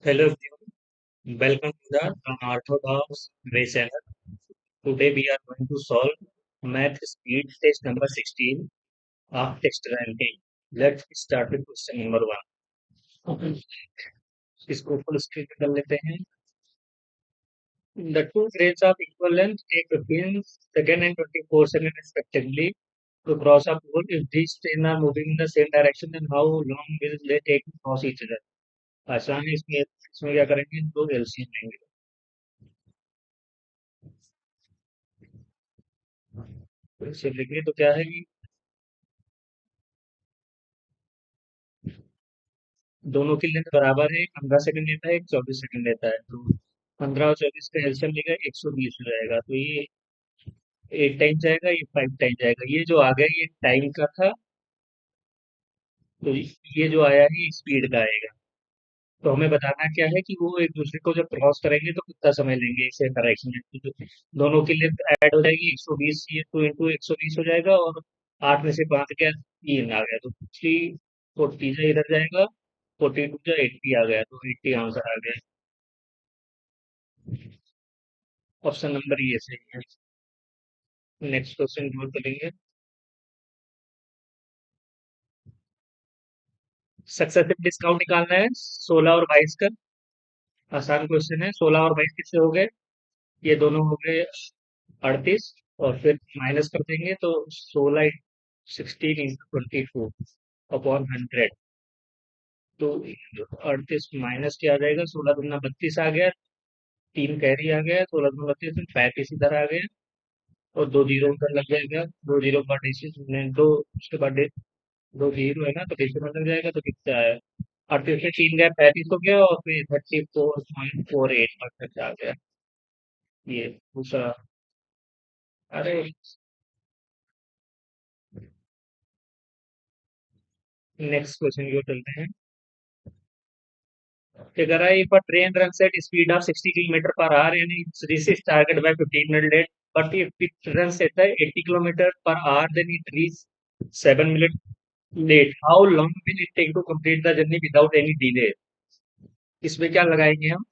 Hello everyone, welcome to the Unorthodox Way channel. Today we are going to solve math speed test number 16 of text ranking. Let's start with question number 1. इसको full screen पे कर लेते हैं. The two trains of equal length take 15 seconds and 24 seconds respectively to cross a pole. If these trains are moving in the same direction, then how long will they take to cross each other? आसान है. इसमें क्या करेंगे, दो LCM लेंगे. LCM लेंगे तो क्या है कि दोनों की लेंथ बराबर है. 15 सेकंड लेता है, एक 24 सेकंड लेता है. तो 15 और 24 का एलसीएम लेगा, 120 हो जाएगा. तो ये 8 टाइम जाएगा, ये 5 टाइम जाएगा. ये जो आ गया ये टाइम का था. तो ये जो आया है ये स्पीड का आएगा. तो हमें बताना क्या है कि वो एक दूसरे को जब क्रॉस करेंगे तो कितना समय लेंगे इसे डायरेक्शन में. तो दोनों की लेंथ ऐड हो जाएगी. 120 ये 2 इंटू 120 हो जाएगा. और 8 में से 5 गया, 3 आ गया. तो 340 जो इधर जाएगा, 42 जो 80 आ गया. तो 80 आंसर आ गया. ऑप्शन नंबर ये सही है. नेक्स्ट क्वेश्चन जोड़ करेंगे. सक्सेसिव डिस्काउंट निकालना है 16 और 22 का. आसान क्वेश्चन है. 16 और 22 किससे हो गए? ये दोनों हो गए 38. और फिर माइनस कर देंगे तो 16 16 इंटू 24 अपॉन 100. तो 38 माइनस क्या आ जाएगा? 16 दूना 32 आ गया. 3 कैरी आ गया. 16 दूना 32, 35 इधर आ गया. और 2 जीरो उधर लग जाएगा. 2 जीरो का डिजिट दो. उसके बाद 2 जीरो है ना, तो डेसिमल लग जाएगा. तो कितना आया? 38 में 3 गया, 35 हो गया. और फिर 34.48 परसेंट आ गया. ये दूसरा. अरे, नेक्स्ट क्वेश्चन की ओर चलते हैं. कि अगर if a train runs at speed of 60 kilometer per hour and it reaches target by 15 minutes late, but if it runs at the 80 kilometer per hour, then it reaches 7 minutes late. How long will it take to complete the journey without any delay? इसमें क्या लगाएंगे हम?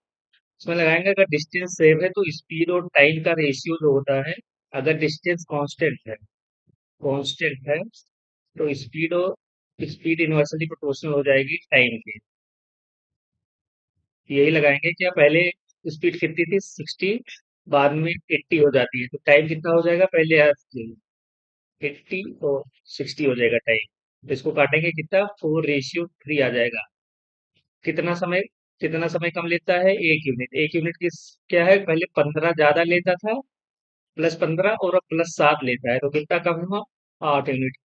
इसमें लगाएंगे अगर distance same है तो speed और टाइम का रेशियो जो होता है. अगर डिस्टेंस कांस्टेंट है तो स्पीड इनवर्सली प्रोपोर्शनल हो जाएगी टाइम के. यही लगाएंगे कि पहले स्पीड कितनी थी? 60. बाद में 80 हो जाती है. तो टाइम कितना हो जाएगा? पहले 80 और 60 हो जाएगा टाइम. तो इसको काटेंगे कितना? 4:3 आ जाएगा. कितना समय कितना समय कम लेता है? 1 यूनिट. 1 यूनिट किस क्या है? पहले 15 ज्यादा लेता था, +15 और अब +7 लेता है. तो कितना कम हुआ? 8 यूनिट.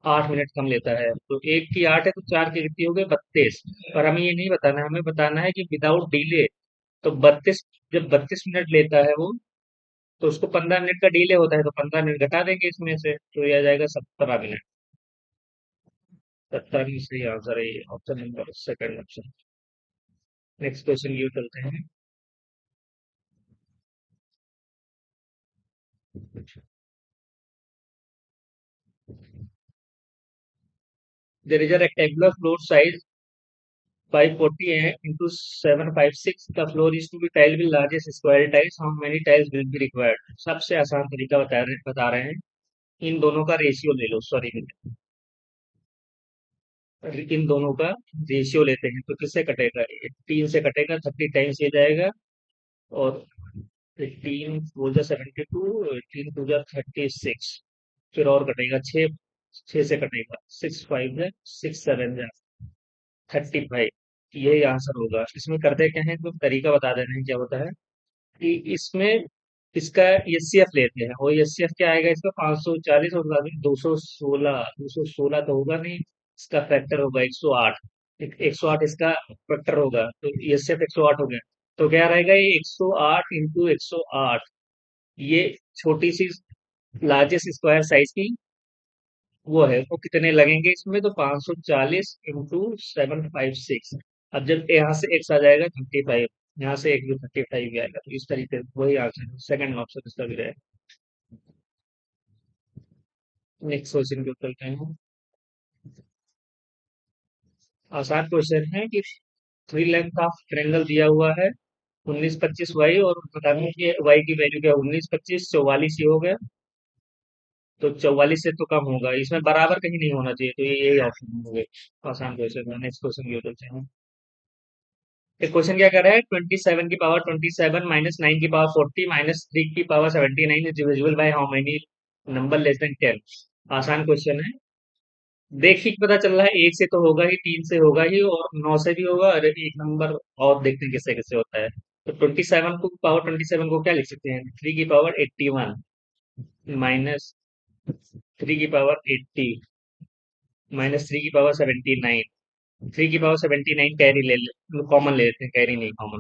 8 मिनट कम लेता है. तो एक की 8 है तो चार की कितनी हो गई? 32. पर हमें ये नहीं बताना. हमें बताना है कि विदाउट डिले. तो 32, जब 32 मिनट लेता है वो, तो उसको 15 मिनट का डिले होता है. तो 15 मिनट घटा देंगे इसमें से. तो ये आ जाएगा 17 मिनट. 17 में सही आंसर है ये. Option number second option. Next question ये चलते हैं. There is a rectangular floor size 540 into 756. The floor is to be tiled with largest square tiles. How many tiles will be required? सबसे आसान तरीका बता रहे हैं. इन दोनों का रेशियो ले लो. सॉरी, इन दोनों का रेशियो लेते हैं. तो किससे कटेगा? 3 से कटेगा. 30 टाइम्स ये जाएगा. और 18 4 जा 72, 18 2 जा 36. फिर और कटेगा 6 से कटेगा. 6 5 जा 6 7 जा 35. यही आंसर होगा. इसमें करते क्या है, तो तरीका बता दे रहे हैं क्या होता है. कि इसमें इसका एचसीएफ लेते हैं. और एचसीएफ क्या आएगा इसका? 540. और 216 तो होगा नहीं. इसका फैक्टर होगा 108. 108 इसका फैक्टर होगा. तो एचसीएफ 108 हो गया. तो क्या रहेगा? ये 108 इंटू 108. ये छोटी सी लार्जेस्ट स्क्वायर साइज की वो है. वो कितने लगेंगे इसमें? तो 540 इंटू 756. अब जब यहाँ से एक्स आ जाएगा 35. यहाँ से एक भी 35 भी आएगा. तो इस तरीके से वही आंसर है. सेकंड ऑप्शन इसका भी रहेगा. नेक्स्ट क्वेश्चन को चलते हैं. आसान क्वेश्चन है कि थ्री लेंथ ऑफ ट्रेंगल दिया हुआ है 19 25 वाई, और बताने की वाई की वैल्यू क्या, 19 25 44 ही हो गया। तो 44 से तो कम होगा, इसमें बराबर कहीं नहीं होना चाहिए, तो ये यही ऑप्शन हो गए। आसान क्वेश्चन है। नेक्स्ट क्वेश्चन की ओर चलते हैं। एक क्वेश्चन क्या कर रहा है, 27 की पावर 27 माइनस 9 की पावर 40 माइनस 3 की power 79 is divisible by how many number less than 10। आसान क्वेश्चन है। देख ही पता चल रहा है, एक से तो होगा ही, तीन से होगा ही, और नौ से भी होगा, और एक नंबर और देखते हैं किससे किससे होता है। तो 27 को क्या लिख सकते हैं, 3 की पावर 81 माइनस 3 की पावर 80 माइनस 3 की पावर 79। 3 की पावर 79 कैरी कॉमन ले लेते हैं, कैरी नहीं कॉमन।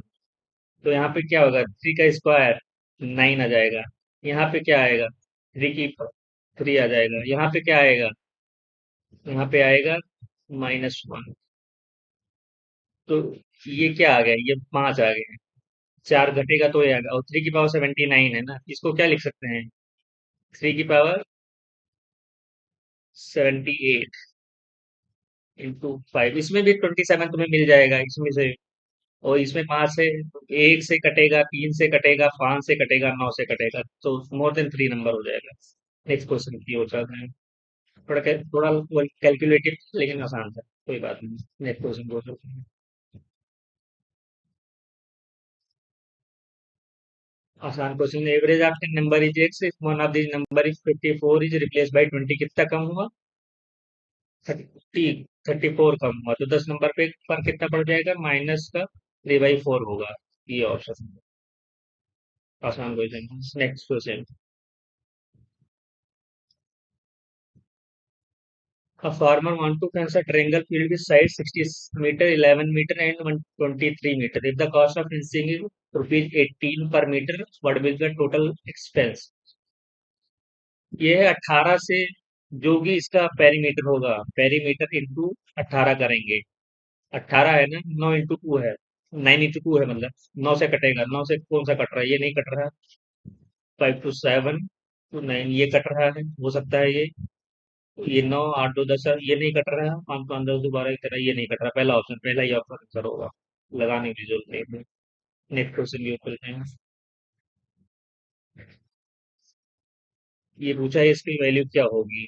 तो यहाँ पे क्या होगा, 3 का स्क्वायर 9 आ जाएगा। यहाँ पे क्या आएगा, 3 आ जाएगा। यहाँ पे क्या आएगा, यहाँ पे आएगा -1। तो ये क्या आ गया, ये 5 आ गया। 4 घटेगा तो ये आएगा, और 3 की पावर 79 है ना, इसको क्या लिख सकते हैं, 3 की पावर 78 × 5। इसमें भी 27 तुम्हें मिल जाएगा इसमें से। और इसमें 5 से, एक से कटेगा, 3 से कटेगा, 5 से कटेगा, 9 से कटेगा, तो मोर देन 3 नंबर हो जाएगा। नेक्स्ट क्वेश्चन की ओर चलते हैं। थोड़ा कैलकुलेटिव लेकिन आसान था, कोई बात नहीं। नेक्स्ट क्वेश्चन को चलते हैं। आसान question, average of ten number is x if one of this number is 54 is replace by 20, कितना कम हुआ, 34 कम हुआ, तो 10 नंबर पे पर कितना पड़ जाएगा, माइनस का 3/4 होगा। ये ऑप्शन आसान question. Next question. A farmer want to fence a triangle field with sides 60 meter, 11 meter and 123 meter. If the cost of fencing is rupees 18 per meter, what will be the total expense? ये है 18 से, जो भी इसका perimeter होगा, perimeter into 18 करेंगे। 18 है ना, 9 × 2 है, 9 × 2 है, मतलब 9 से कटेगा, 9 से कौन सा कट रहा है, ये नहीं कट रहा। 5 to 7 to 9 ये कट रहा है, हो सकता है ये 9 8 2 10 ये नहीं कट रहा है, 5 5 10 12 की तरह ये नहीं कट रहा। पहला ऑप्शन, पहला ही ऑप्शन आंसर होगा, लगाने की जरूरत नहीं है। नेक्स्ट क्वेश्चन की ओर चलते हैं। ये पूछा है इसकी वैल्यू क्या होगी।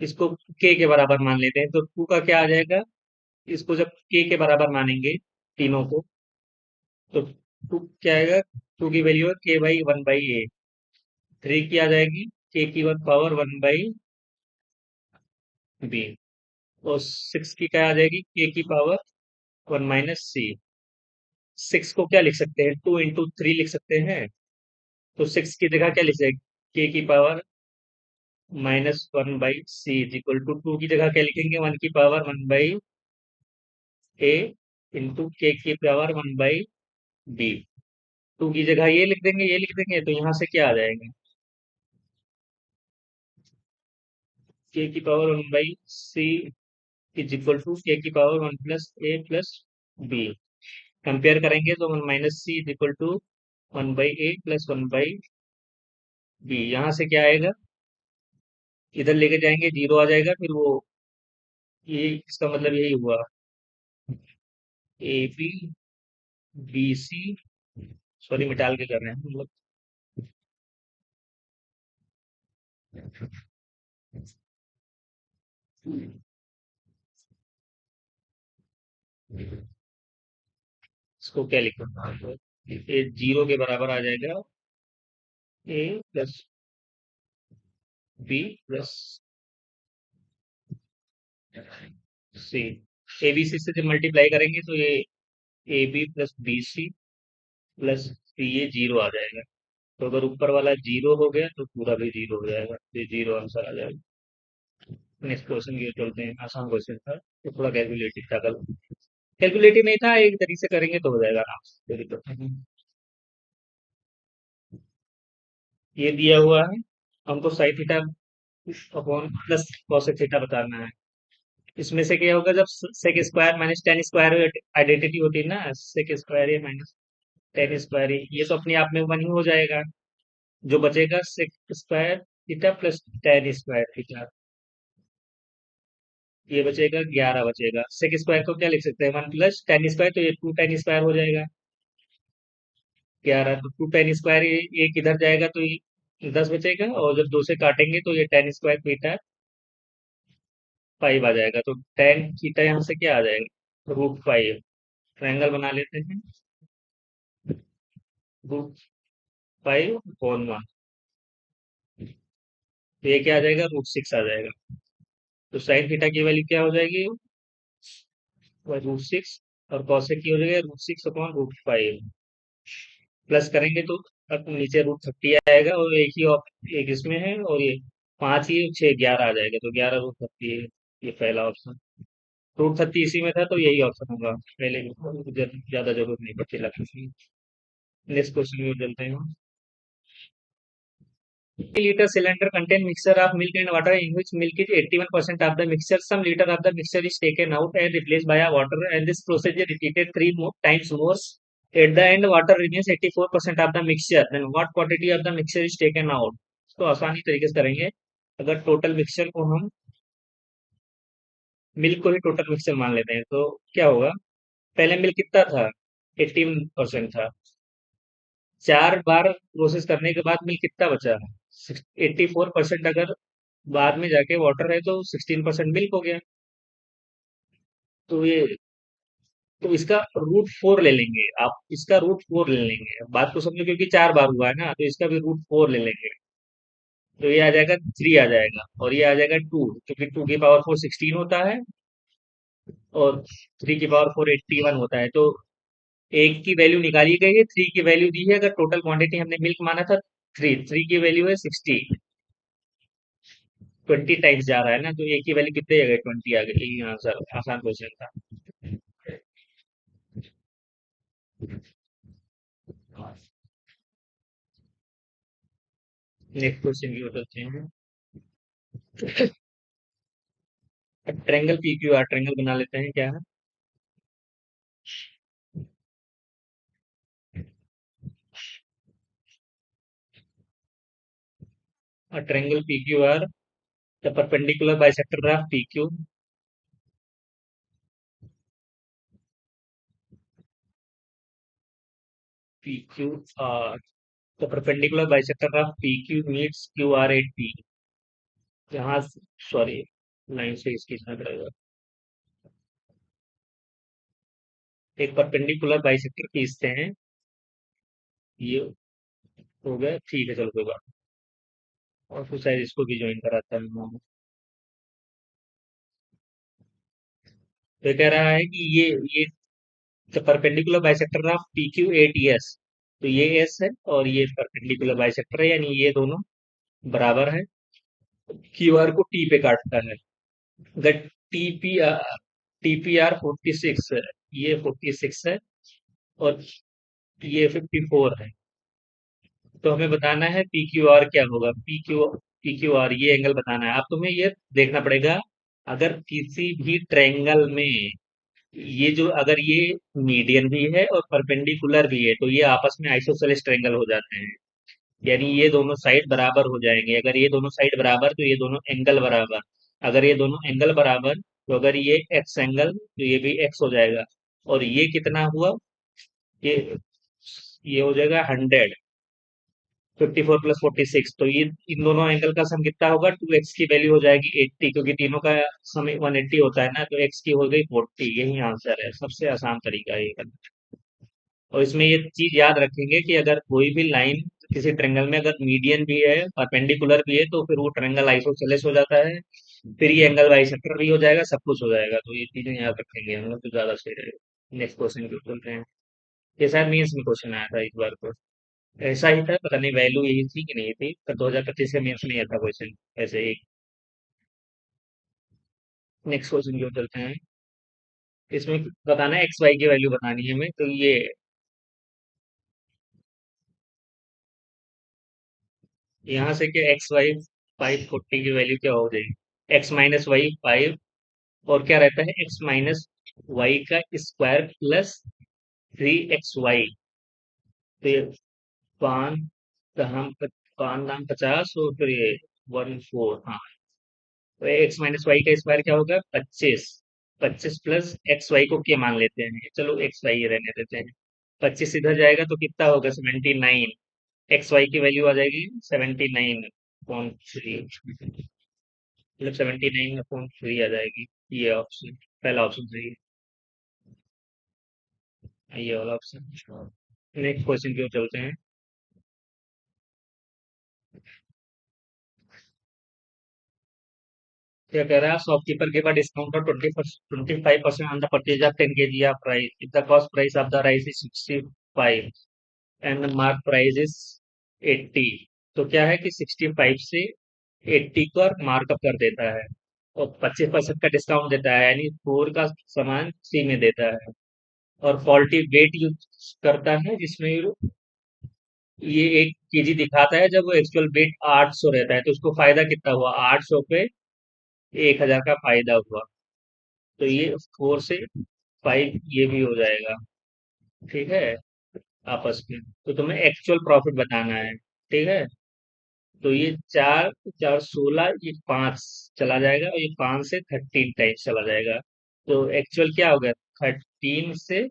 इसको के बराबर मान लेते हैं, तो 2 का क्या आ जाएगा, इसको जब के बराबर मानेंगे तीनों को, तो 2 क्या आएगा, 2 की वैल्यू है k/1/a। 3 की आ जाएगी k की पावर 1/b। और 6 की क्या आ जाएगी, k की पावर 1 - c। 6 को क्या लिख सकते हैं, 2 × 3 लिख सकते हैं। तो 6 की जगह क्या लिख सकते, k की power -1/c is equal to 2 की जगह क्या लिखेंगे, 1 की पावर 1/a × k की पावर 1/b। 2 की जगह ये लिख देंगे, ये लिख देंगे, तो यहाँ से क्या आ जाएगा, k की power 1/c is equal to k की पावर 1 + a + b। कंपेयर करेंगे तो 1 - c is equal to 1/a + 1/b। यहाँ से क्या आएगा, इधर लेके जाएंगे, 0 आ जाएगा, फिर वो, ये इसका मतलब यही हुआ, AB BC, सॉरी मिटाल के कर रहे हैं मतलब। इसको क्या लिखना है, ये 0 के बराबर आ जाएगा, A + B + C। ABC से जब मल्टीप्लाई करेंगे तो ये AB + BC + C, ये 0 आ जाएगा। तो अगर ऊपर वाला 0 हो गया तो पूरा भी 0 हो जाएगा, तो ये 0 आंसर आ जाएगा। नेक्स्ट क्वेश्चन ये चलते हैं, आसान क्वेश्चन था, तो थोड़ा कैलकुलेटिव था कल। कैलकुलेटिव नहीं था, एक तरीके से करेंगे तो हो जाएगा आराम से, कोई दिक्कत नहीं। ये दिया हुआ है, हमको sine theta upon plus cosec theta बताना है। इसमें से क्या होगा, जब sec square minus tan square identity होती है ना, सेक स्क्वायर ये माइनस टेन स्क्वायर ये तो अपने आप में 1 ही हो जाएगा। जो बचेगा sec square theta plus tan square theta. ये बचेगा 11 बचेगा। सेक स्क्वायर को क्या लिख सकते हैं, 1 प्लस टेन स्क्वायर, तो ये 2 टेन स्क्वायर हो जाएगा। 11 तो 2 टेन स्क्वायर, एक इधर जाएगा तो ये 10 बचेगा, और जब 2 से काटेंगे तो ये टेन स्क्वायर थीटा 5 आ जाएगा। तो टेन थीटा यहाँ से क्या आ जाएगा, √5। ट्रायंगल बना लेते हैं। √5/1, तो ये क्या आ जाएगा, √6 आ जाएगा। तो साइन थीटा की वैल्यू क्या हो जाएगी, √6। और कॉसेक की हो जाएगी √6/√5। प्लस करेंगे तो अब नीचे √30 आएगा, और एक ही एक इसमें है, और ये 5 ही 6 11 आ जाएगा, तो 11 √30 है। ये पहला ऑप्शन। √30 इसी में था, तो यही ऑप्शन होगा पहले। ज्यादा जरूरत नहीं पड़ती लगने की। नेक्स्ट क्वेश्चन में चलते हैं। liter cylinder contain mixture of milk and water in which milk is 81% of the mixture. Some liter of the mixture is taken out and replaced by a water, and this procedure repeated three more times more. At the end, water remains 84% of the mixture. Then what quantity of the mixture is taken out? तो आसानी तरीके से करेंगे। अगर total mixture को हम milk को ही total mixture मान लेते हैं, तो क्या होगा। पहले मिल्क कितना था, 18% था। 4 बार प्रोसेस करने के बाद मिल्क कितना बचा है, 84%। अगर बाद में जाके वाटर है तो 16% मिल्क हो गया। तो ये, तो इसका √4 ले लेंगे आप, इसका √4 ले लेंगे। बात को समझो, क्योंकि 4 बार हुआ है ना, तो इसका भी √4 ले लेंगे। तो ये आ जाएगा 3 आ जाएगा, और ये आ जाएगा 2, क्योंकि 2 की पावर 4 16 होता है, और 3 की पावर 4 81 होता है। तो एक की वैल्यू निकाली गई है, 3 की वैल्यू दी है। अगर टोटल क्वांटिटी हमने मिल्क माना था 3 की वैल्यू है 60। 20 टाइम्स जा रहा है ना, तो एक की वैल्यू कितने आ गई, 20 आ गई। यही आंसर, आसान क्वेश्चन था। नेक्स्ट क्वेश्चन की ओर चलते हैं। Triangle P Q R, triangle बना लेते हैं क्या है। Triangle P Q R, the perpendicular bisector of P Q R, the perpendicular bisector of P Q meets Q R at P. यहाँ, सॉरी, लाइन से इसकी खींचना पड़ेगा। एक परपेंडिकुलर बाइसेक्टर खींचते हैं, ये हो गया, ठीक है, चलो कोई बात नहीं। और फिर शायद इसको भी ज्वाइन कराता है। तो कह रहा है कि ये the perpendicular bisector of P Q at S. तो ये एस है, और ये परपेंडिकुलर बाइसेक्टर है, यानी ये दोनों बराबर है। क्यू आर को टी पे काटता है। अगर टीपी आर 46 है, ये 46 है, और ये 54 है। तो हमें बताना है पी क्यू आर क्या होगा। पी क्यू आर ये एंगल बताना है। अब तुम्हें ये देखना पड़ेगा, अगर किसी भी ट्रायंगल में ये जो, अगर ये मीडियन भी है और परपेंडिकुलर भी है, तो ये आपस में आइसोसेलेस ट्रायंगल हो जाते हैं। यानी ये दोनों साइड बराबर हो जाएंगे। अगर ये दोनों साइड बराबर, तो ये दोनों एंगल बराबर। अगर ये दोनों एंगल बराबर, तो अगर ये एक्स एंगल, तो ये भी एक्स हो जाएगा। और ये कितना हुआ, ये ये हो जाएगा 100। 54 + 46, तो ये इन दोनों एंगल का सम कितना होगा, 2x की वैल्यू हो जाएगी 80, क्योंकि तीनों का सम 180 होता है ना, तो x की हो गई 40। यही आंसर है, सबसे आसान तरीका है ये करना। और इसमें ये चीज याद रखेंगे कि अगर कोई भी लाइन किसी ट्रेंगल में अगर मीडियन भी है, परपेंडिकुलर भी है, तो फिर वो ट्रेंगल आइसोसेलेस हो जाता है। फिर ये एंगल बाइसेक्टर भी हो जाएगा, सब कुछ हो जाएगा। तो ये चीजें याद रखेंगे हम लोग, तो ज्यादा सही रहेगा। नेक्स्ट क्वेश्चन की बोलते हैं। ये शायद मेंस में क्वेश्चन आया था इस बार तो। ऐसा ही था, पता नहीं वैल्यू यही थी कि नहीं थी, पर 2025 के मेंस में आया था क्वेश्चन ऐसे ही। नेक्स्ट क्वेश्चन की ओर चलते हैं। इसमें बताना है एक्स वाई की वैल्यू बतानी है हमें, तो ये यहाँ से क्या, एक्स वाई 540 की वैल्यू क्या हो जाएगी, x - y 5। और क्या रहता है, x - y का स्क्वायर प्लस 3xy। तो ये पाँच दहम 5 दाम 50, और फिर ये 14, हाँ। तो एक्स माइनस वाई का स्क्वायर क्या होगा? 25। 25 प्लस एक्स वाई को क्या मान लेते हैं? चलो एक्स वाई रहने देते हैं। 25 इधर जाएगा तो कितना होगा? 79। एक्स वाई की वैल्यू आ जाएगी 79.3, मतलब 79/3 आ जाएगी। ये ऑप्शन, पहला ऑप्शन सही है, ये वाला ऑप्शन। नेक्स्ट क्वेश्चन की ओर चलते हैं। क्या कह रहा है? शॉपकीपर के बाद डिस्काउंट और 25% on the purchase of 10 kg of rice, if the cost price of the rice is 65 and the mark price is 80। तो क्या है कि 65 से 80 पर मार्कअप कर देता है और 25% का डिस्काउंट देता है, यानी 4 का सामान 3 में देता है। और फॉल्टी वेट यूज करता है, जिसमें ये 1 kg दिखाता है, जब वो एक्चुअल वेट 800 रहता है। तो उसको फायदा कितना हुआ? 800 पे 1000 का फायदा हुआ। तो ये 4 से 5 ये भी हो जाएगा। ठीक है, आपस में। तो तुम्हें एक्चुअल प्रॉफिट बताना है। ठीक है, तो ये 4 4 16, ये 5 चला जाएगा और ये 5 से 13 टाइम्स चला जाएगा। तो एक्चुअल क्या होगा? 13 से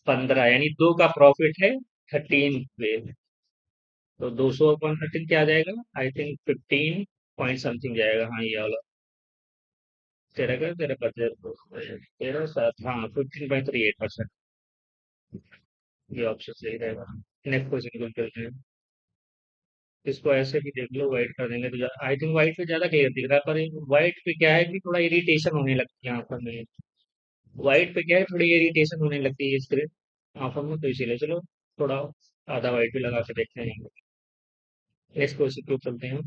15, यानी 2 का प्रॉफिट है 13 पे। तो 200/13 क्या आ जाएगा? आई थिंक 15 पॉइंट समथिंग जाएगा। हाँ, ये वाला। तेरह का तेरह बजट, 13 7, हाँ, 15.38%। ये ऑप्शन सही रहेगा। नेक्स्ट क्वेश्चन को चलते हैं। इसको ऐसे भी देख लो, व्हाइट कर देंगे तो आई थिंक व्हाइट पे ज्यादा क्लियर दिख रहा है, पर व्हाइट पे क्या है कि थोड़ा इरिटेशन होने लगती है आंखों में। व्हाइट पे क्या है, थोड़ी इरिटेशन होने लगती है स्क्रीन आंखों में, तो इसीलिए चलो थोड़ा आधा व्हाइट भी लगा के देखते हैं। नेक्स्ट क्वेश्चन को चलते हैं।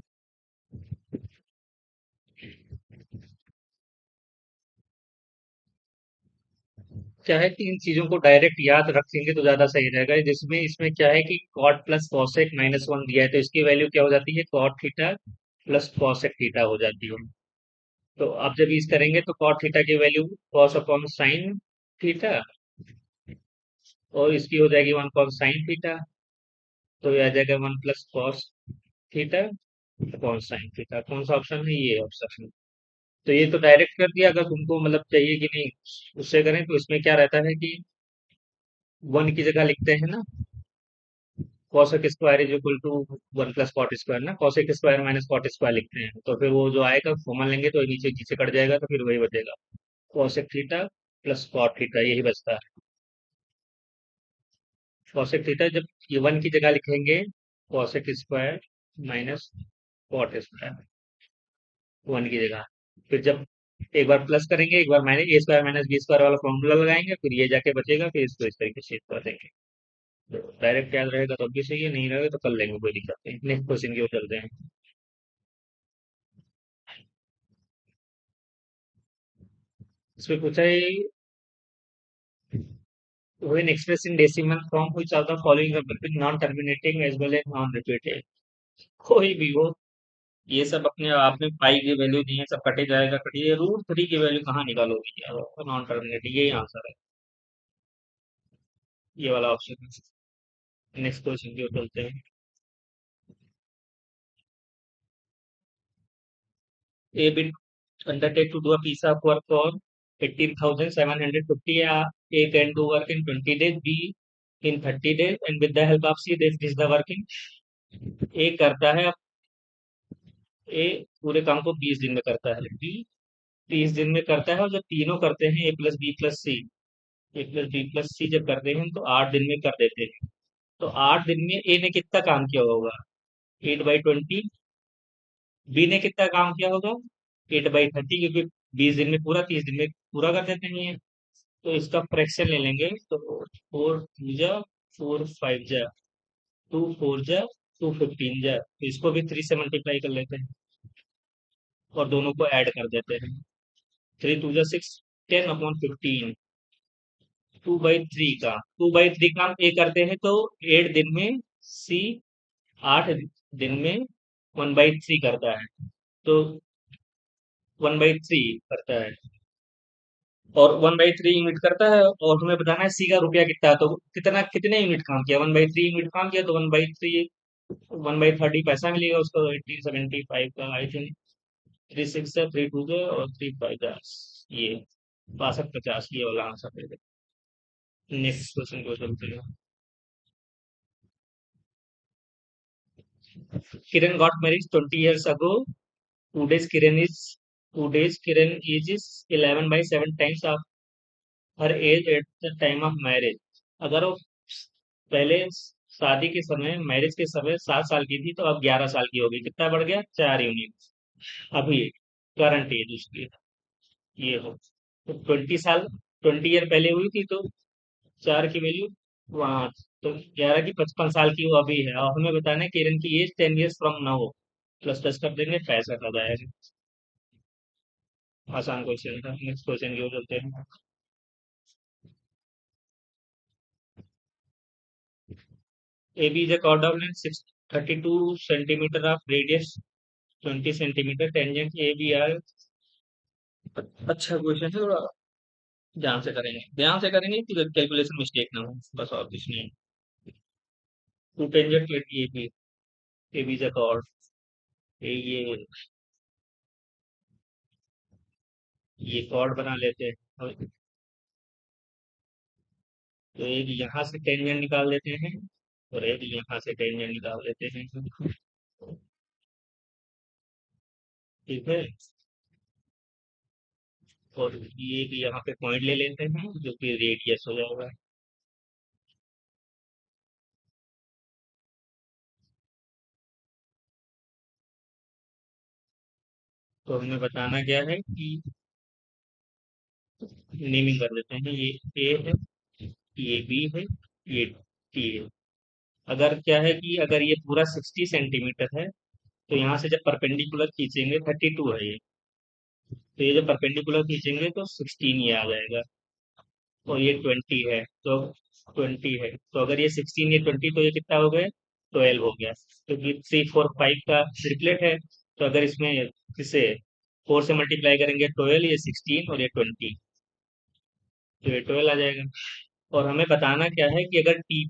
क्या है कि इन चीजों को डायरेक्ट याद रखेंगे तो ज्यादा सही रहेगा। जिसमें इसमें क्या है कि कॉट प्लस कॉसेक -1 दिया है, तो इसकी वैल्यू क्या हो जाती है? Cot theta plus cosec theta हो जाती है। तो आप जब यूज करेंगे तो कॉट थीटा की value cos upon sine theta, और इसकी हो जाएगी 1 cos sin थीटा। तो ये आ जाएगा 1 + cos theta upon sine theta. कौन सा ऑप्शन है? ये ऑप्शन। तो ये तो डायरेक्ट कर दिया। अगर तुमको मतलब चाहिए कि नहीं उससे करें, तो इसमें क्या रहता है कि 1 की जगह लिखते हैं ना, cosec square is equal to 1 + cot square ना, cosec square minus cot square लिखते हैं। तो फिर वो जो आएगा कॉमन लेंगे तो नीचे नीचे कट जाएगा, तो फिर वही बचेगा, cosec theta plus cot theta, यही बचता है। कॉसेक थीटा जब ये 1 की जगह लिखेंगे, cosec square minus cot square 1 की जगह। फिर जब एक बार प्लस करेंगे, एक बार माइनस ए स्क्वायर माइनस बी स्क्वायर वाला फॉर्मूला लगाएंगे, फिर ये जाके बचेगा, फिर इसको इस तरीके से कर देंगे। तो डायरेक्ट याद रहेगा तो भी सही है, नहीं रहेगा तो कर लेंगे, कोई दिक्कत नहीं। नेक्स्ट क्वेश्चन की ओर चलते हैं। इसमें पूछा है, when expressed in decimal form which of the following are between non terminating as well as non repeating? कोई भी हो, ये सब अपने आप में पाई की वैल्यू नहीं है, सब कटे जाएगा, कटिए। √3 की वैल्यू कहाँ निकालोगे यार? नॉन टर्मिनेटिंग, यही आंसर है, ये वाला ऑप्शन है। नेक्स्ट क्वेश्चन की ओर चलते हैं। ए bit undertake to do a piece of work for 18,750, A can do work in 20 days, B in 30 days, and with the help of C this is the working। ए करता है, ए पूरे काम को 20 दिन में करता है, बी 30 दिन में करता है, और जब तीनों करते हैं ए प्लस बी प्लस सी जब करते हैं तो 8 दिन में कर देते हैं। तो 8 दिन में ए ने कितना काम किया होगा? 8/20। बी ने कितना काम किया होगा? 8/30, क्योंकि 20 दिन में पूरा, 30 दिन में पूरा कर देते हैं ये। तो इसका फ्रैक्शन ले लेंगे, तो 4 2 जा 4 5 जा 2 4 जा 2 15 जा, तो इसको भी 3 से मल्टीप्लाई कर लेते हैं और दोनों को ऐड कर देते हैं। 3 2 जा 6, 10/15। 2/3 का 2/3 काम ए करते हैं, तो 8 दिन में, सी 8 दिन में 1/3 करता है। तो 1/3 करता है, और 1/3 यूनिट करता है, और हमें बताना है सी का रुपया कितना है। तो कितने यूनिट काम किया? 1/3 यूनिट काम किया, तो 1/3 1/30 पैसा मिलेगा उसको, 1875 का आई थिंक। थ्री सिक्स है, थ्री टू है और थ्री फाइव है। ये 62 50 ये वाला आंसर दे दे। नेक्स्ट क्वेश्चन को चलते हैं। किरण got married 20 years ago. Today's Kiran is today's Kiran age is 11/7 times of her age at the time of marriage. अगर वो पहले शादी के समय, मैरिज के समय 7 साल की थी, तो अब 11 साल की हो गई। कितना बढ़ गया? 4 यूनिट। अभी करंट एज उसकी ये हो, तो 20 साल, 20 ईयर पहले हुई थी, तो 4 की वैल्यू वहां, तो 11 की 55 साल की वो अभी है। और हमें बताना है किरण की age 10 years from now. Plus 10 कर देंगे, 65 आ जाएगा। आसान क्वेश्चन था। नेक्स्ट क्वेश्चन की ओर चलते हैं। AB is a chord of length 32 centimeter of radius 20 centimeter. Tangent AB are, अच्छा क्वेश्चन है थोड़ा, ध्यान से करेंगे कि कैलकुलेशन मिस्टेक ना हो, बस और कुछ नहीं। Two tangent let AB, AB is a chord, ये chord बना लेते हैं। और तो एक यहाँ से टेंजेंट निकाल लेते हैं और एक यहाँ से टेंजेंट निकाल लेते हैं। ठीक है। और ये एक यहाँ पे पॉइंट ले लेते हैं जो कि रेडियस हो जाएगा। तो हमें बताना क्या है कि नेमिंग कर देते हैं। ये ए है, ये बी है, ये टी है। अगर क्या है कि अगर ये पूरा 60 सेंटीमीटर है, तो यहाँ से जब परपेंडिकुलर खींचेंगे 32 है ये, तो ये जब परपेंडिकुलर खींचेंगे तो 16 ये आ जाएगा। और ये 20 है, तो 20 है, तो अगर ये 16 ये 20, तो ये कितना हो गया? 12 हो गया, क्योंकि 3 4 5 का ट्रिपलेट है। तो अगर इसमें इसे 4 से मल्टीप्लाई करेंगे 12, ये 16 और ये 20, तो ये 12 आ जाएगा। और हमें बताना क्या है कि अगर टी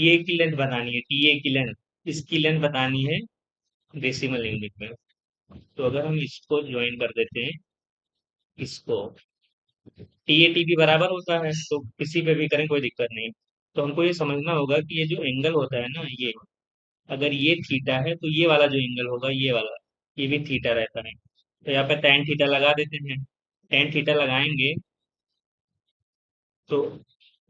ए की लेंथ बतानी है, टी ए की लेंथ, इसकी लेंथ बतानी है डेसिमल यूनिट में। तो अगर हम इसको ज्वाइन कर देते हैं, इसको, टी ए टी भी बराबर होता है, तो किसी पे भी करें कोई दिक्कत नहीं। तो हमको ये समझना होगा कि ये जो एंगल होता है ना, ये अगर ये थीटा है, तो ये वाला जो एंगल होगा, ये वाला, ये भी थीटा रहता है। तो यहाँ पे tan थीटा लगा देते हैं। tan थीटा लगाएंगे तो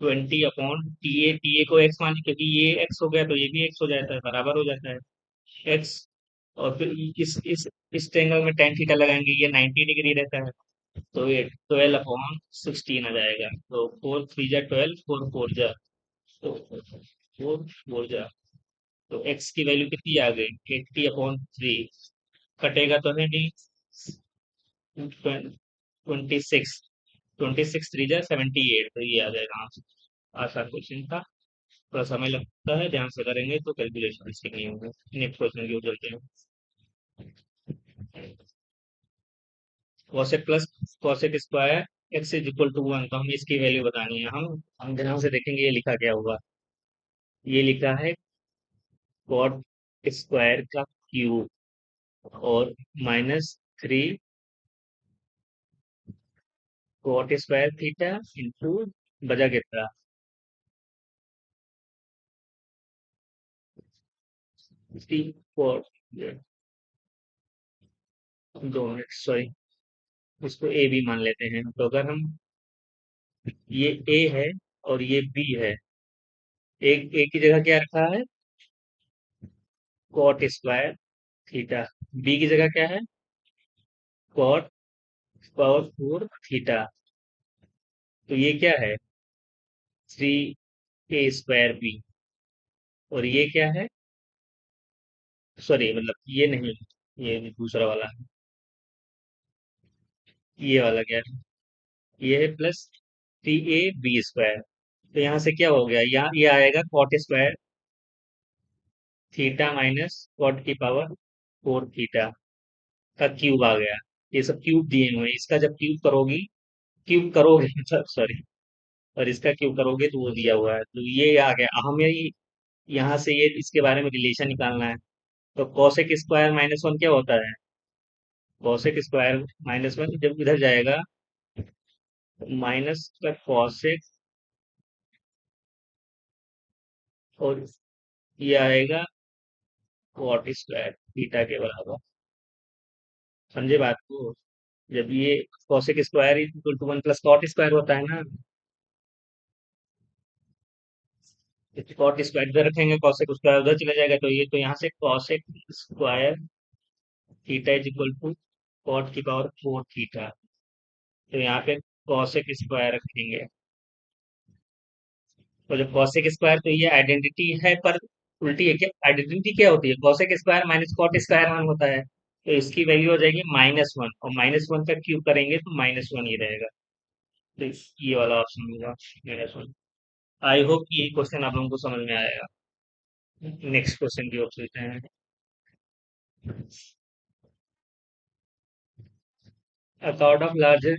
20 अपॉन टी ए को एक्स मान, क्योंकि ये एक्स हो गया तो ये भी एक्स हो जाता है, बराबर हो जाता है एक्स। और फिर इस ट्रायंगल में tan थीटा लगाएंगे, ये 90 डिग्री रहता है, तो ये 12/16 आ जाएगा। तो 4 3 जा 12, 4 4 जा, तो 4 4 जा, तो एक्स की वैल्यू कितनी आ गई? 80/3। कटेगा तो है नहीं। 26, 26 3 जा 78, तो ये आ जाएगा आंसर। आसान क्वेश्चन था, थोड़ा समय लगता है, ध्यान से करेंगे तो कैलकुलेशन मिस्टेक नहीं होगा। नेक्स्ट क्वेश्चन की ओर चलते हैं। Cosec plus cosec square x is equal to 1, तो हमें इसकी वैल्यू बतानी है। हम ध्यान से देखेंगे ये लिखा क्या हुआ। ये लिखा है कॉट स्क्वायर का क्यूब और -3 कॉट स्क्वायर थीटा इंटू, बजा कितना? 4, 2 मिनट सॉरी, इसको ए बी मान लेते हैं। तो अगर हम, ये ए है और ये बी है, एक ए की जगह क्या रखा है? Cot square theta. बी की जगह क्या है? Cot power 4 theta. तो ये क्या है? 3 a स्क्वायर बी। और ये क्या है? सॉरी, मतलब ये नहीं, ये दूसरा वाला है। ये वाला क्या है? ये है +3 a b स्क्वायर। तो यहाँ से क्या हो गया? यहाँ ये आएगा cot square theta minus cot की पावर 4 थीटा का क्यूब आ गया। ये सब क्यूब दिए हुए हैं, इसका जब क्यूब करोगे सॉरी, और इसका क्यूब करोगे तो वो दिया हुआ है, तो ये आ गया। हमें यहाँ से ये इसके बारे में रिलेशन निकालना है। तो कॉसेक स्क्वायर -1 क्या होता है? कॉसेक स्क्वायर -1 जब इधर जाएगा, माइनस का कॉसेक, और ये आएगा कॉट स्क्वायर थीटा के बराबर। समझे बात को? जब ये cosec square equal to 1 plus cot square होता है ना, कॉट स्क्वायर इधर रखेंगे, कॉसेक स्क्वायर उधर चला जाएगा, तो ये तो यहाँ से cosec square theta is equal to cot की पावर 4 थीटा। तो यहाँ पे कॉसेक स्क्वायर रखेंगे, तो जब कॉसेक स्क्वायर, तो ये आइडेंटिटी है पर उल्टी है। क्या आइडेंटिटी क्या होती है? Cosec square minus cot square 1 होता है, तो इसकी वैल्यू हो जाएगी -1, और -1 का क्यूब करेंगे तो -1 ही रहेगा। तो ये वाला ऑप्शन होगा -1। आई होप कि ये क्वेश्चन आप लोगों को समझ में आएगा। नेक्स्ट क्वेश्चन की ओर चलते हैं। A chord of larger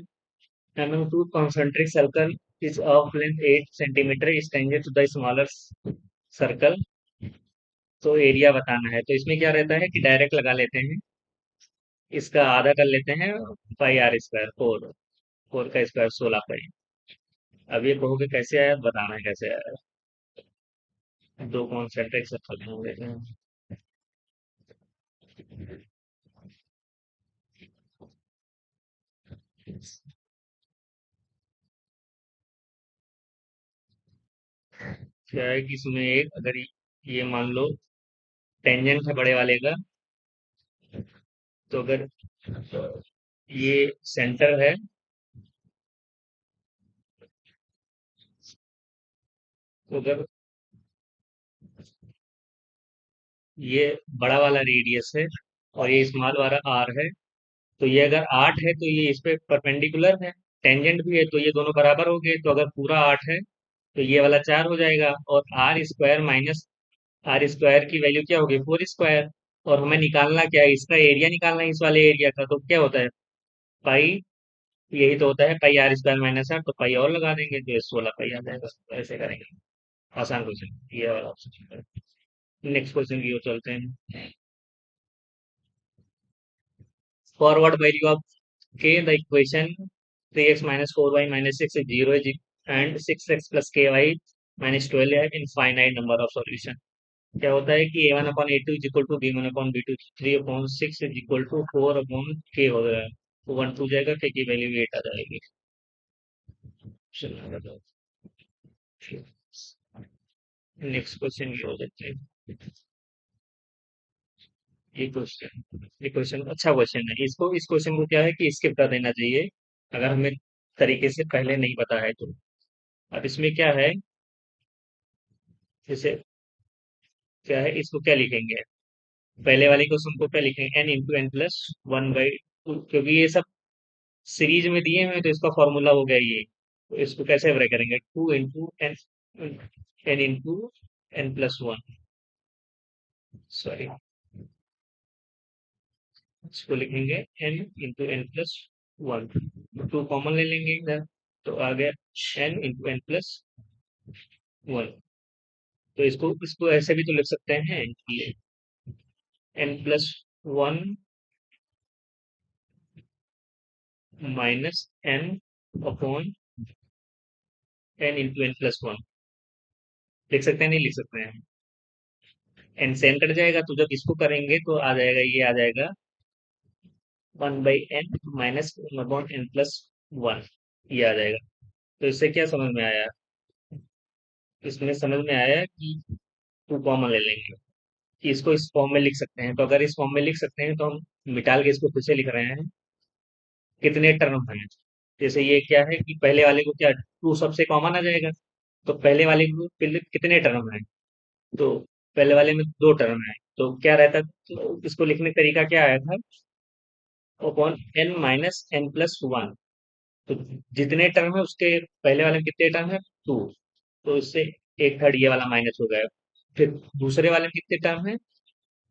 mm2 concentric circle is of length 8 centimeter is tangent to the smaller circle। तो एरिया बताना है, तो इसमें क्या रहता है कि डायरेक्ट लगा लेते हैं, इसका आधा कर लेते हैं, पाई आर स्क्वायर, 4 का स्क्वायर 16 पाई। अब ये कहोगे कैसे आया, बताना है कैसे आया। दो कॉन्सेंट्रिक सर्कल होंगे, क्या है कि इसमें एक, अगर ये मान लो टेंजेंट है बड़े वाले का, तो अगर ये सेंटर है, तो अगर ये बड़ा वाला रेडियस है और ये स्मॉल वाला आर है, तो ये अगर 8 है तो ये इस पे परपेंडिकुलर है, टेंजेंट भी है, तो ये दोनों बराबर हो गए। तो अगर पूरा 8 है तो ये वाला 4 हो जाएगा, और r square minus r square की वैल्यू क्या होगी, 4 स्क्वायर। और हमें निकालना क्या है, इसका एरिया निकालना है, इस वाले एरिया का, तो क्या होता है, पाई। यही तो होता है पाई आर स्क्वायर -8, तो पाई और लगा देंगे तो ये 16 पाई आ जाएगा। तो ऐसे करेंगे। आसान क्वेश्चन ये वाला ऑप्शन। नेक्स्ट क्वेश्चन की ओर चलते हैं। फॉरवर्ड वैल्यू ऑफ के the equation 3x minus 4y minus 6 is 0 is and 6x plus ky minus 12 है इनफाइनाइट नंबर ऑफ सॉल्यूशन। क्या होता है कि a1/a2 is equal to b1/b2, 3/6 is equal to 4/k हो गया, तो 1 2 जाएगा, k की वैल्यू 8 आ जाएगी। नेक्स्ट क्वेश्चन की हो जाते हैं। ये क्वेश्चन अच्छा क्वेश्चन है, इसको इस क्वेश्चन को क्या है कि स्किप कर देना चाहिए, अगर हमें तरीके से पहले नहीं पता है तो। अब इसमें क्या है, जैसे क्या है, इसको क्या लिखेंगे, पहले वाले क्वेश्चन को क्या लिखेंगे, n × n+1/2, क्योंकि ये सब सीरीज में दिए हुए हैं, तो इसका फॉर्मूला हो गया ये। तो इसको कैसे अप्लाई करेंगे, 2 × n, n × n+1, सॉरी, इसको लिखेंगे n × n+1, 2 कॉमन ले लेंगे इधर, तो आ गया n × n+1। तो इसको इसको ऐसे भी तो लिख सकते हैं कि n+1 -n/n × n+1 लिख सकते हैं, नहीं लिख सकते हैं? एन से एन कट जाएगा, तो जब इसको करेंगे तो आ जाएगा, ये आ जाएगा 1/n -1/n+1, ये आ जाएगा। तो इससे क्या समझ में आया, इसमें समझ में आया कि टू कॉमन ले लेंगे, कि इसको इस फॉर्म में लिख सकते हैं। तो अगर इस फॉर्म में लिख सकते हैं तो हम मिटाल के इसको फिर से लिख रहे हैं, कितने टर्म हैं। जैसे ये क्या है कि पहले वाले को क्या, टू सबसे कॉमन आ जाएगा, तो पहले वाले को पहले कितने टर्म है, तो पहले वाले में 2 टर्म है, तो क्या रहता, तो इसको लिखने का तरीका क्या आया था, अपॉन n - n+1। तो जितने टर्म है उसके पहले वाले में कितने टर्म है, 2, तो इससे 1/3 ये वाला माइनस हो गया। फिर दूसरे वाले में कितने टर्म है,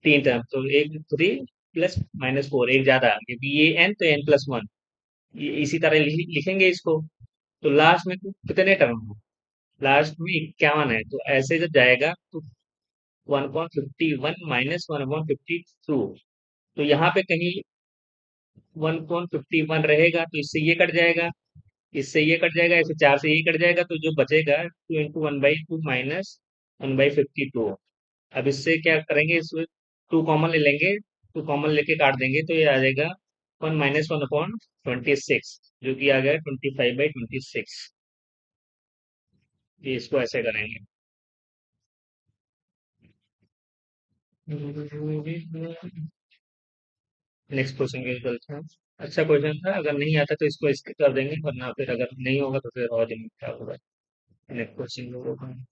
3 टर्म, तो एक 3 प्लस -4, एक ज्यादा, क्योंकि ये n तो n+1, ये इसी तरह लिखेंगे इसको। तो लास्ट में तो कितने टर्म है, लास्ट में 51 है, तो ऐसे जब जाएगा तो 1/51 -1/52, तो यहाँ पे कहीं 1.51 रहेगा, तो इससे ये कट जाएगा, इससे ये कट जाएगा, इससे 4 से ये कट जाएगा, तो जो बचेगा 2 × 1/2 माइनस 1/52। अब इससे क्या करेंगे, इसमें 2 कॉमन ले लेंगे, 2 कॉमन लेके काट देंगे, तो ये आ जाएगा 1 - 1/26, जो कि आ गया 25/26। ये इसको ऐसे करेंगे। नेक्स्ट क्वेश्चन के लिए चलते हैं। अच्छा क्वेश्चन था, अगर नहीं आता तो इसको स्किप कर देंगे, वरना फिर अगर नहीं होगा तो फिर और दिन क्या होगा। Next question,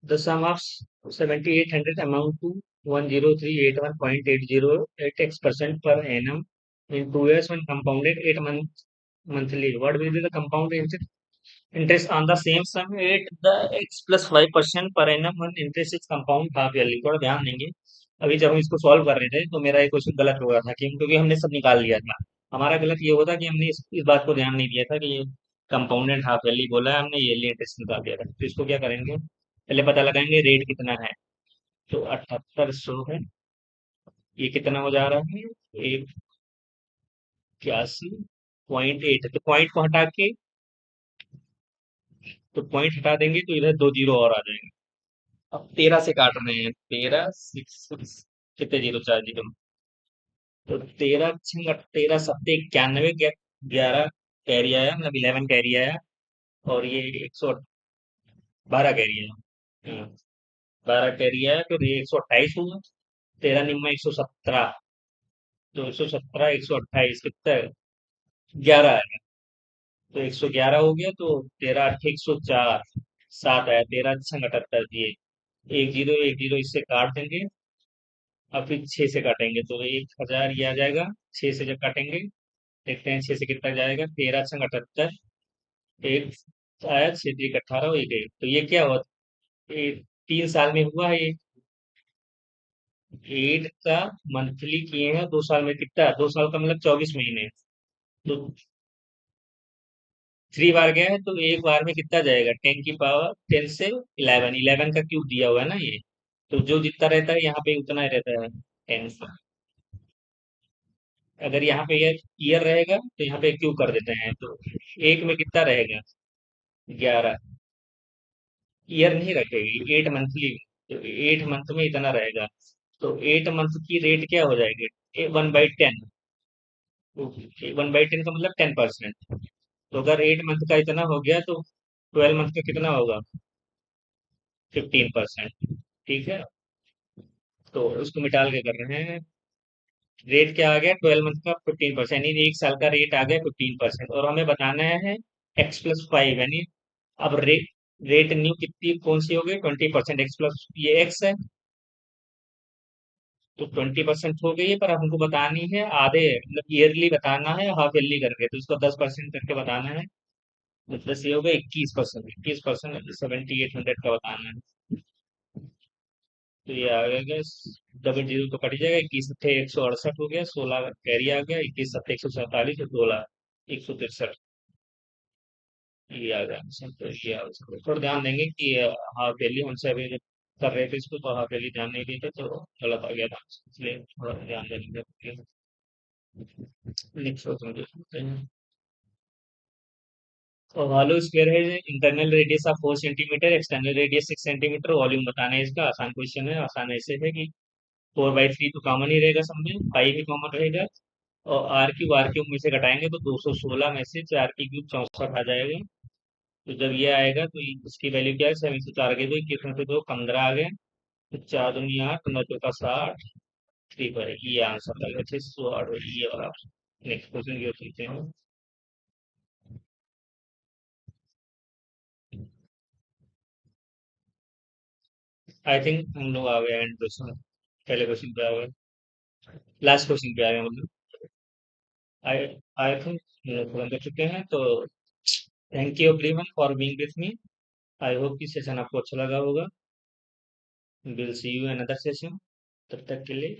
the sum of 7800 amount to 10381.808x% per annum in 2 years when compounded 8 months monthly. What will be the compound interest on the same sum at the x plus 5% per annum when interest is compound half yearly? थोड़ा ध्यान देंगे। अभी जब हम इसको solve कर रहे थे तो मेरा ये क्वेश्चन गलत हो रहा था, क्योंकि हमने सब निकाल लिया था। हमारा गलत ये होता कि हमने इस बात को ध्यान नहीं दिया था कि ये कंपाउंडेड हाफ ईयरली बोला है, हमने ईयरली इंटरेस्ट निकाल दिया था। तो इसको क्या करेंगे, पहले पता लगाएंगे रेट कितना है। तो 7800 है, ये कितना हो जा रहा है, 81.8। तो पॉइंट को हटा के, तो पॉइंट हटा देंगे तो इधर 2 जीरो और आ जाएंगे। अब 13 से काट रहे हैं, 13 6 6, कितने जीरो, 4 जीरो। तो 13 6 13 7 91, 11 कैरी आया, मतलब 11 कैरी आया। और ये 112 कैरी आया। 12 कैरी आया, तो ये 128 हुआ। 13 निम्मा 117, तो 117 128 कितना है, 11 आया। तो 111 हो गया, तो 13 8 104, 7 आया। 13 6 78 दिए, एक जीरो एक जीरो इससे काट देंगे। अब फिर 6 से काटेंगे तो 1000 ये आ जाएगा। 6 से जब काटेंगे, देखते हैं 6 से कितना जाएगा, 13 6 78, एक आया, 6 3 18, एक एक, तो ये क्या हुआ, ये 3 साल में हुआ है ये। 8 का मंथली किए हैं 2 साल में, कितना, 2 साल का मतलब 24 महीने। तो 3 बार गया है, तो एक बार में कितना जाएगा, 10 से 11, 11 का क्यूब दिया हुआ है ना ये। तो जो जितना रहता है यहाँ पे उतना ही रहता है, 10 का। अगर यहाँ पे ईयर रहेगा तो यहाँ पे क्यूब कर देते हैं, तो एक में कितना रहेगा, 11। ईयर नहीं रखेगी, 8 मंथली, तो 8 मंथ में इतना रहेगा। तो 8 मंथ की रेट क्या हो जाएगी, 1/10। 1/10 का मतलब 10%। तो अगर 8 मंथ का इतना हो गया, तो 12 मंथ का कितना होगा, 15%। ठीक है, तो उसको मिटाल के कर रहे हैं। रेट क्या आ गया, 12 मंथ का 15%, यानी एक साल का रेट आ गया 15%, और हमें बताना है x+5, यानी अब रेट, रेट न्यू कितनी कौन सी हो गई, 20%। एक्स प्लस ये एक्स है, तो 20% हो गई है, पर हमको बतानी है आधे, मतलब ईयरली बताना है, हाफ ईयरली करके, तो इसको 10% करके बताना है। तो 10 ये हो गया 21%, 21% 7800 का बताना है। तो ये आ गया, डबल जीरो तो कट जाएगा, 21 6 168 हो गया, 16 कैरी आ गया, 21 7 147, 16 163, ये आ गया आंसर। तो ये आंसर थोड़ा ध्यान देंगे कि हाफ ईयरली हमसे अभी जब कर रहे थे इसको, तो हाफ ईयरली ध्यान नहीं देते तो गलत आ गया था आंसर, इसलिए थोड़ा ध्यान देंगे। नेक्स्ट क्वेश्चन देखते हैं। तो हॉलो स्क्वायर है, internal radius of 4 centimetre, external radius 6 centimetre, volume बताना है इसका। आसान क्वेश्चन है, आसान ऐसे है कि 4/3 तो कॉमन ही रहेगा सब में, 5 भी कॉमन रहेगा, और आर क्यूब में से घटाएंगे तो 216 में से 4 की क्यूब 64 आ जाएगा। तो जब ये आएगा तो इसकी वैल्यू क्या है, 7 से 4 के दो, 21 में से दो 15 आ गए, तो 4 दूनी 8, 9 चौका 60, 3 पर ये आंसर आएगा 608, ये वाला। नेक्स्ट क्वेश्चन की ओर चलते हैं। आई थिंक हम लोग आ गए एंड क्वेश्चन, पहले क्वेश्चन पे आ गए, लास्ट क्वेश्चन पे आ गए मतलब। आई आई थिंक हम लोग खत्म कर चुके हैं, तो thank you everyone for being with me. I hope कि सेशन आपको अच्छा लगा होगा। Will see you another session, तब तक के लिए